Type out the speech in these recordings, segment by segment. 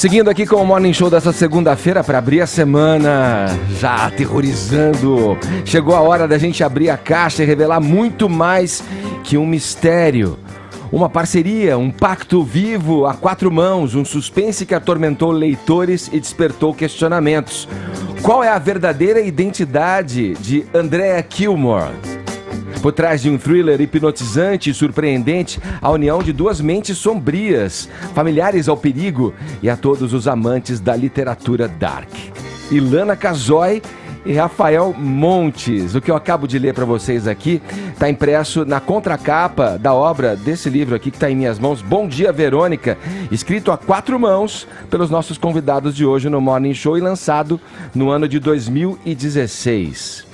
Seguindo aqui com o Morning Show dessa segunda-feira para abrir a semana, já aterrorizando. Chegou a hora da gente abrir a caixa e revelar muito mais que um mistério. Uma parceria, um pacto vivo a quatro mãos, um suspense que atormentou leitores e despertou questionamentos. Qual é a verdadeira identidade de Andrea Kilmore? Por trás de um thriller hipnotizante e surpreendente, a união de duas mentes sombrias, familiares ao perigo e a todos os amantes da literatura dark. Ilana Casoy e Rafael Montes. O que eu acabo de ler para vocês aqui está impresso na contracapa da obra desse livro aqui que está em minhas mãos, Bom Dia, Verônica, escrito a quatro mãos pelos nossos convidados de hoje no Morning Show e lançado no ano de 2016.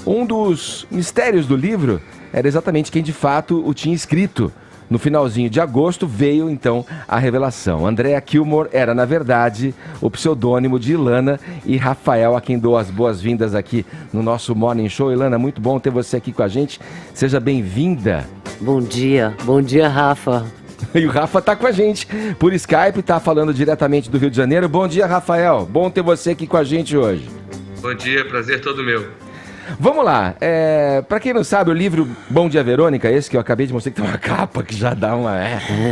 Um dos mistérios do livro era exatamente quem de fato o tinha escrito. No finalzinho de agosto veio então a revelação. Andrea Kilmore era, na verdade, o pseudônimo de Ilana e Rafael, a quem dou as boas-vindas aqui no nosso Morning Show. Ilana, muito bom ter você aqui com a gente. Seja bem-vinda. Bom dia, Rafa. E o Rafa tá com a gente por Skype, tá falando diretamente do Rio de Janeiro. Bom dia, Rafael. Bom ter você aqui com a gente hoje. Bom dia, prazer todo meu. Vamos lá, pra quem não sabe, o livro Bom Dia, Verônica, esse que eu acabei de mostrar que tem uma capa que já dá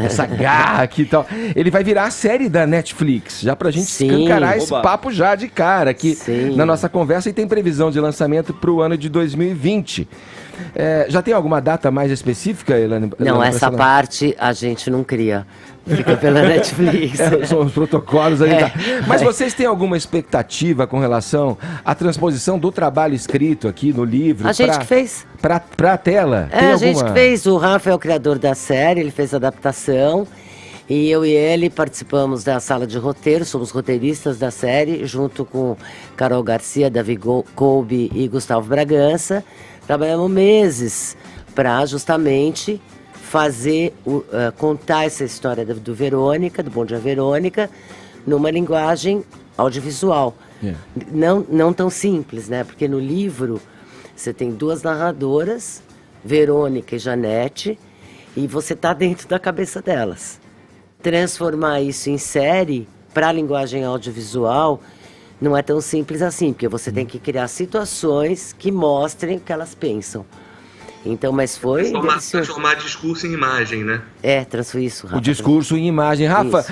essa garra aqui e tal, ele vai virar a série da Netflix, já pra gente escancarar esse papo já de cara aqui na nossa conversa, e tem previsão de lançamento pro ano de 2020. Já tem alguma data mais específica, Ilana? Não, essa parte a gente não cria. Fica pela Netflix. São os protocolos ali. Tá. Mas vocês têm alguma expectativa com relação à transposição do trabalho escrito aqui no livro? A gente que fez. Pra tela? A gente que fez. O Rafa é o criador da série, ele fez a adaptação. E eu e ele participamos da sala de roteiro, somos roteiristas da série, junto com Carol Garcia, Davi Kolbe e Gustavo Bragança. Trabalhamos meses para justamente contar essa história do Verônica, do Bom Dia Verônica, numa linguagem audiovisual. Não tão simples, né? Porque no livro você tem duas narradoras, Verônica e Janete, e você está dentro da cabeça delas. Transformar isso em série para a linguagem audiovisual não é tão simples assim, porque você tem que criar situações que mostrem o que elas pensam. Então, mas foi... Transformar discurso em imagem, né? Transformar isso, Rafa. O discurso em imagem. Rafa,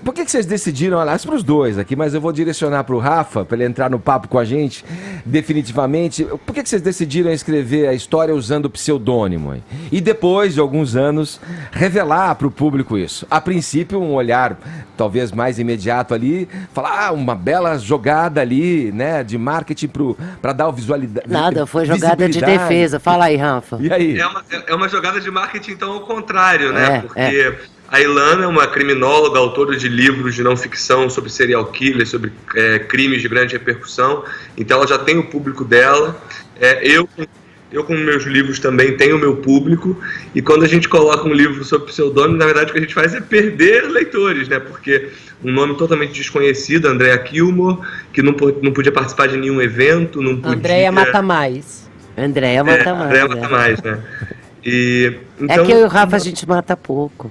por que vocês decidiram, aliás, para os dois aqui, mas eu vou direcionar para o Rafa, para ele entrar no papo com a gente, definitivamente. Por que vocês decidiram escrever a história usando o pseudônimo? Hein? E depois de alguns anos, revelar para o público isso. A princípio, um olhar talvez mais imediato ali, falar, uma bela jogada ali, né, de marketing para dar o visualidade. Nada, foi jogada de defesa. Fala aí, Rafa. E aí? É uma jogada de marketing, então, ao contrário, né? Porque a Ilana é uma criminóloga, autora de livros de não ficção sobre serial killers, sobre crimes de grande repercussão. Então, ela já tem o público dela. Eu, com meus livros, também tenho o meu público. E quando a gente coloca um livro sobre pseudônimo, na verdade, o que a gente faz é perder leitores, né? Porque um nome totalmente desconhecido, Andrea Kilmore, que não podia participar de nenhum evento, não podia... Andrea mata mais. Andrea mata mais. Andrea mata mais, né? Então, que eu e o Rafa a gente mata pouco.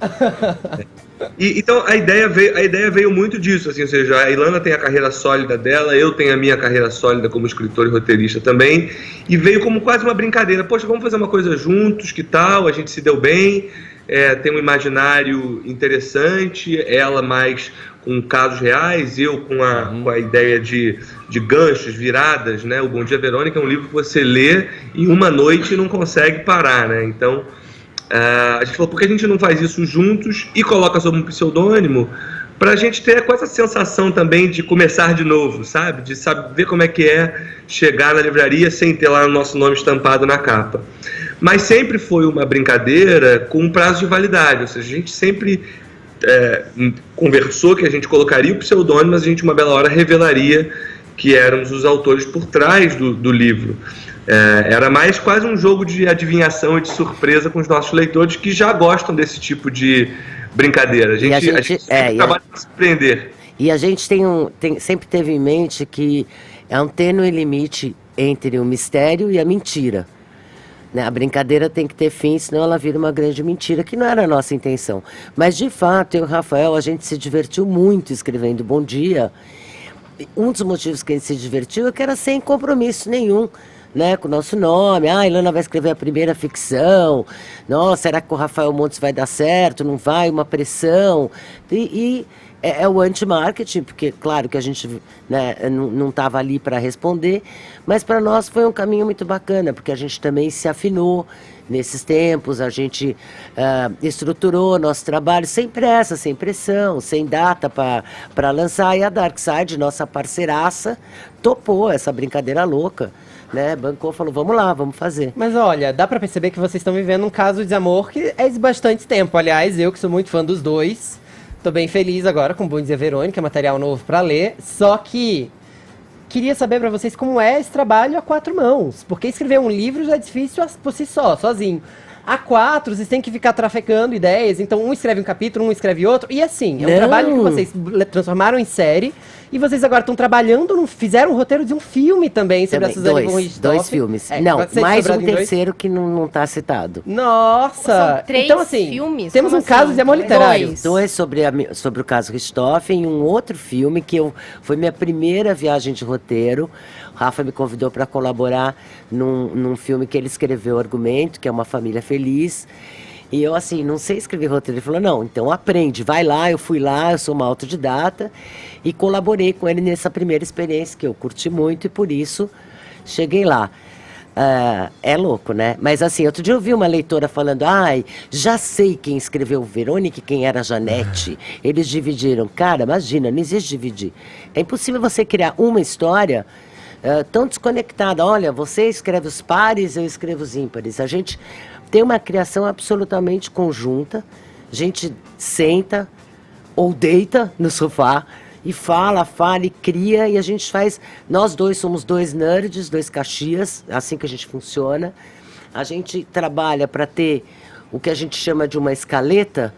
Então a ideia veio muito disso, assim, ou seja, a Ilana tem a carreira sólida dela, eu tenho a minha carreira sólida como escritor e roteirista também, e veio como quase uma brincadeira. Poxa, vamos fazer uma coisa juntos, que tal? A gente se deu bem, tem um imaginário interessante, ela mais com casos reais, eu com a ideia de ganchos, viradas, né? O Bom Dia, Verônica é um livro que você lê em uma noite e não consegue parar, né? Então, a gente falou, por que a gente não faz isso juntos e coloca sob um pseudônimo pra gente ter com essa sensação também de começar de novo, sabe? De saber como é que é chegar na livraria sem ter lá o nosso nome estampado na capa. Mas sempre foi uma brincadeira com um prazo de validade, ou seja, a gente sempre conversou que a gente colocaria o pseudônimo, mas a gente uma bela hora revelaria que éramos os autores por trás do livro. Era mais quase um jogo de adivinhação e de surpresa com os nossos leitores que já gostam desse tipo de brincadeira. A gente trabalha para surpreender. E a gente sempre teve em mente que é um tênue limite entre o mistério e a mentira. né? A brincadeira tem que ter fim, senão ela vira uma grande mentira, que não era a nossa intenção. Mas, de fato, eu e o Rafael, a gente se divertiu muito escrevendo Bom Dia. Um dos motivos que a gente se divertiu é que era sem compromisso nenhum, né, com o nosso nome. A Ilana vai escrever a primeira ficção. Nossa, será que com o Rafael Montes vai dar certo? Não vai? Uma pressão. E é o anti-marketing, porque, claro, que a gente, né, não estava ali para responder, mas para nós foi um caminho muito bacana, porque a gente também se afinou nesses tempos, a gente estruturou nosso trabalho sem pressa, sem pressão, sem data para lançar, e a Darkside, nossa parceiraça, topou essa brincadeira louca, né? Bancou, falou, vamos lá, vamos fazer. Mas olha, dá pra perceber que vocês estão vivendo um caso de amor que é de bastante tempo. Aliás, eu que sou muito fã dos dois, tô bem feliz agora com Bom Dia Verônica, material novo pra ler. Só que queria saber pra vocês como é esse trabalho a 4 mãos. Porque escrever um livro já é difícil por si só, sozinho. A 4, vocês têm que ficar trafecando ideias. Então, um escreve um capítulo, um escreve outro. E assim, é um trabalho que vocês transformaram em série. E vocês agora estão trabalhando, fizeram um roteiro de um filme também sobre a Suzane von Richthofen. 2 filmes. Não, mais um terceiro que não tá citado. Nossa! São 3 então, assim, filmes? temos Como um caso assim? de amor literário. 2 sobre o caso Richthofen e um outro filme que foi minha primeira viagem de roteiro. O Rafa me convidou para colaborar num filme que ele escreveu o argumento, que é Uma Família Feliz. E eu, assim, não sei escrever roteiro. Ele falou, não, então aprende, vai lá. Eu fui lá, eu sou uma autodidata. E colaborei com ele nessa primeira experiência, que eu curti muito, e por isso cheguei lá. É louco, né? Mas assim, outro dia eu vi uma leitora falando, já sei quem escreveu Verônica e quem era Janete. Eles dividiram. Cara, imagina, não existe dividir. É impossível você criar uma história tão desconectada. Olha, você escreve os pares, eu escrevo os ímpares. A gente tem uma criação absolutamente conjunta. A gente senta ou deita no sofá e fala e cria, e a gente faz... Nós dois somos 2 nerds, 2 caxias, assim que a gente funciona. A gente trabalha para ter o que a gente chama de uma escaleta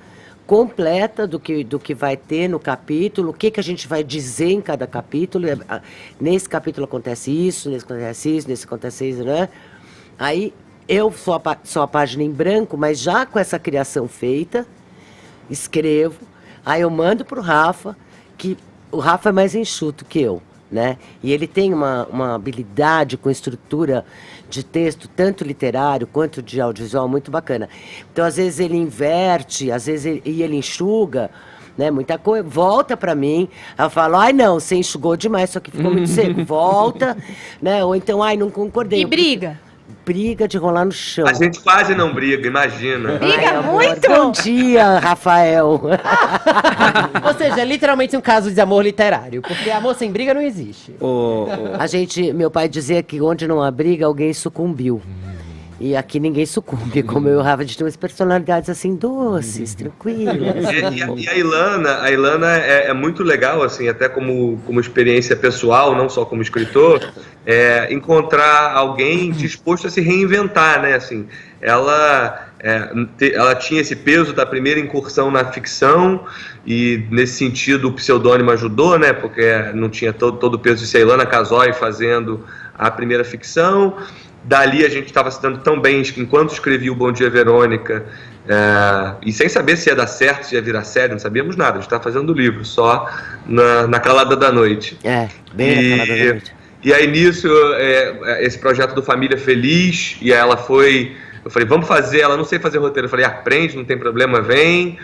completa do que vai ter no capítulo, o que a gente vai dizer em cada capítulo. Nesse capítulo acontece isso, nesse acontece isso, né? Aí eu sou a página em branco, mas já com essa criação feita, escrevo, aí eu mando pro Rafa, que o Rafa é mais enxuto que eu, né? E ele tem uma habilidade com estrutura de texto, tanto literário quanto de audiovisual, muito bacana. Então, às vezes ele inverte, às vezes ele enxuga, né? Muita coisa, volta pra mim, eu falo, não, você enxugou demais, isso aqui ficou muito seco, volta, né? Ou então, não concordei. E briga? Briga de rolar no chão. A gente quase não briga, imagina. Briga amor, muito? Bom dia, Rafael. Ou seja, é literalmente um caso de amor literário, porque amor sem briga não existe. Meu pai dizia que onde não há briga, alguém sucumbiu. E aqui ninguém sucumbe, como eu e o Rafa, a gente tem umas personalidades assim, doces, tranquilas. E a Ilana é muito legal, assim, até como tinha pessoal, não só como escritor, encontrar alguém disposto a se reinventar, né, assim, ela tinha esse peso da primeira incursão na ficção, e nesse sentido o pseudônimo ajudou, né, porque não tinha todo o peso de ser a Ilana Casoy fazendo a primeira ficção. Dali a gente estava se dando tão bem enquanto escrevia o Bom Dia Verônica, e sem saber se ia dar certo, se ia virar série, não sabíamos nada, a gente estava fazendo o livro, só na calada da noite. Bem na calada da noite. E aí nisso, esse projeto do Família Feliz, e ela eu falei, vamos fazer, ela não sei fazer roteiro, eu falei, aprende, não tem problema, vem.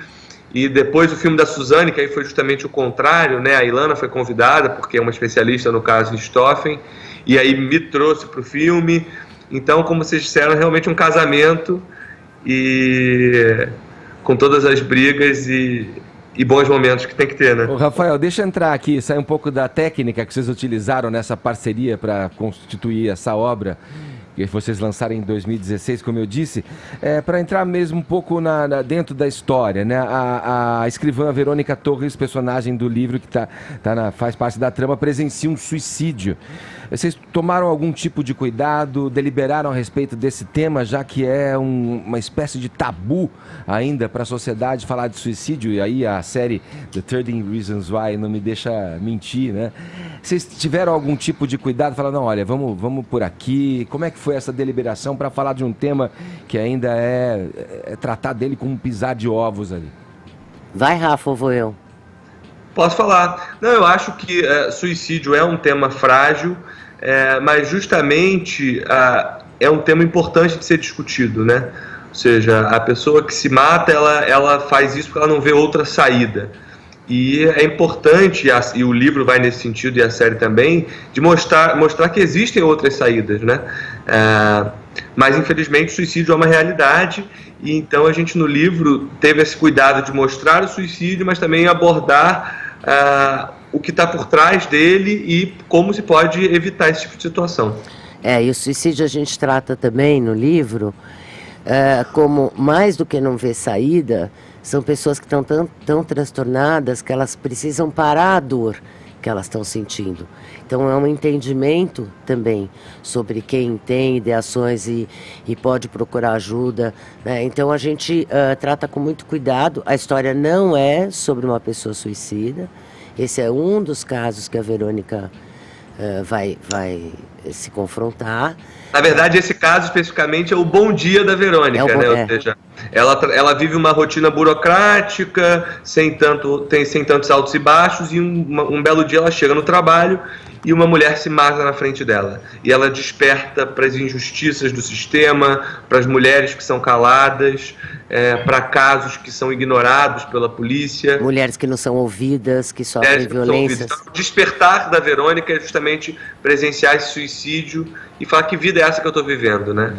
E depois o filme da Suzane, que aí foi justamente o contrário, né? A Ilana foi convidada, porque é uma especialista no caso Richthofen, e aí me trouxe para o filme. Então, como vocês disseram, realmente um casamento, e com todas as brigas e bons momentos que tem que ter, né? Ô, Rafael, deixa eu entrar aqui, sair um pouco da técnica que vocês utilizaram nessa parceria para constituir essa obra que vocês lançaram em 2016, como eu disse, para entrar mesmo um pouco dentro da história, né? A escrivã Verônica Torres, personagem do livro que faz parte da trama, presencia um suicídio. Vocês tomaram algum tipo de cuidado, deliberaram a respeito desse tema, já que é uma espécie de tabu ainda para a sociedade falar de suicídio, e aí a série The 13 Reasons Why não me deixa mentir, né? Vocês tiveram algum tipo de cuidado? Falaram, não, olha, vamos por aqui, como é que foi essa deliberação para falar de um tema que ainda é tratar dele como um pisar de ovos ali? Vai, Rafa, ou vou eu? Posso falar. Não, eu acho que suicídio é um tema frágil, mas justamente é um tema importante de ser discutido, né? Ou seja, a pessoa que se mata, ela faz isso porque ela não vê outra saída. E é importante, e o livro vai nesse sentido, e a série também, de mostrar que existem outras saídas, né? Mas, infelizmente, o suicídio é uma realidade, e então a gente, no livro, teve esse cuidado de mostrar o suicídio, mas também abordar o que está por trás dele e como se pode evitar esse tipo de situação. E o suicídio a gente trata também no livro como, mais do que não ver saída, são pessoas que estão tão transtornadas que elas precisam parar a dor que elas estão sentindo. Então é um entendimento também sobre quem tem ideações e pode procurar ajuda, né? Então a gente trata com muito cuidado. A história não é sobre uma pessoa suicida. Esse é um dos casos que a Verônica vai se confrontar. Na verdade, esse caso especificamente é o bom dia da Verônica, né? Ou seja, ela vive uma rotina burocrática, sem tantos altos e baixos, e um belo dia ela chega no trabalho e uma mulher se mata na frente dela. E ela desperta para as injustiças do sistema, para as mulheres que são caladas, para casos que são ignorados pela polícia. Mulheres que não são ouvidas, que sofrem violências. Então, o despertar da Verônica é justamente presenciar esse suicídio e falar que vida é essa que eu estou vivendo, né?